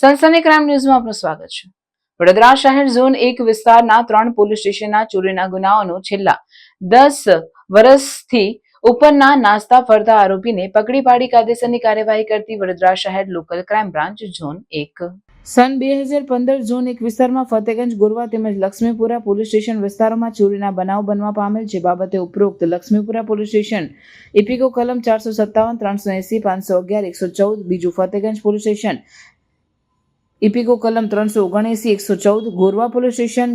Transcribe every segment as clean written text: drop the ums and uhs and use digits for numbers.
સનસની crime ન્યૂઝમાં આપનું સ્વાગત છે। વડોદરા શહેર ઝોન 1 વિસ્તારના 3 પોલીસ સ્ટેશનના ચોરીના ગુનાઓનો છેલ્લા 10 વર્ષથી ઉપરના નાસ્તા ફરતા આરોપીને પકડી પાડી કાયદેસરની કાર્યવાહી કરતી વડોદરા શહેર લોકલ ક્રાઇમ બ્રાન્ચ ઝોન 1 સન 2015 ઝોન 1 વિસ્તારમાં ફતેગંજ ગોરવા તેમજ લક્ષ્મીપુરા પોલીસ સ્ટેશન વિસ્તારોમાં ચોરીના બનાવ બનવા પામેલ, જે બાબતે ઉપરોક્ત લક્ષ્મીપુરા પોલીસ સ્ટેશન ઇપીકો કલમ 457, 380, 511, 114, બીજું ફતેગંજ પોલીસ સ્ટેશન ઇપીકો કલમ 379, 114, ગોરવા પોલીસ સ્ટેશન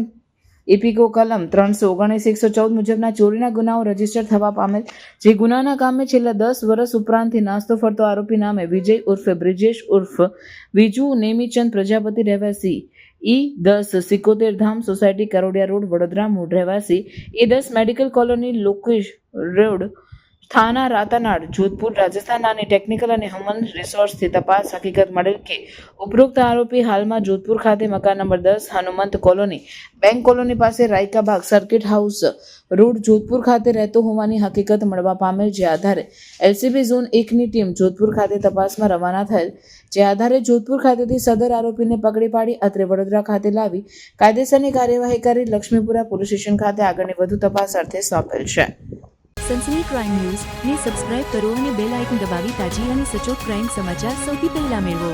ઇપીકો કલમ 379, 114 મુજબના ચોરીના ગુનાઓ રજીસ્ટર થવા પામેલ, જે ગુનાના કામે છેલ્લા 10 વર્ષ ઉપરાંતથી નાસ્તો ફરતો આરોપી નામે વિજય ઉર્ફે બ્રિજેશ ઉર્ફ વિજુ નેમીચંદ પ્રજાપતિ રહેવાસી E10 Sikotar Dham society Karodiya road Vadodara, મૂળ રહેવાસી E10 medical colony Lokesh road થાના રાતાનાડ જોધપુર રાજસ્થાન અને ટેકનિકલ અને હ્યુમન રિસોર્સથી તપાસ હકીકત મળેલ કે ઉપરોક્ત આરોપી હાલમાં જોધપુર ખાતે મકાન number 10 Hanumant colony bank colony પાસે રાયકા બાગ સર્કિટ હાઉસ રોડ જોધપુર ખાતે રહેતો હોવાની હકીકત મળવા પામેલ, જે આધારે એલસીબી ઝોન 1ની ટીમ જોધપુર ખાતે તપાસમાં રવાના થયેલ, જે આધારે જોધપુર ખાતેથી સદર આરોપીને પકડી પાડી અત્રે વડોદરા ખાતે લાવી કાયદેસરની કાર્યવાહી કરી લક્ષ્મીપુરા પોલીસ સ્ટેશન ખાતે આગળની વધુ તપાસ અર્થે સોંપેલ છે। સનસની ક્રાઇમ ન્યૂઝ ને સબસ્ક્રાઇબ કરો અને બેલ આઇકન દબાવી તાજી અને સચોટ ક્રાઇમ સમાચાર સૌથી પહેલા મેળવો।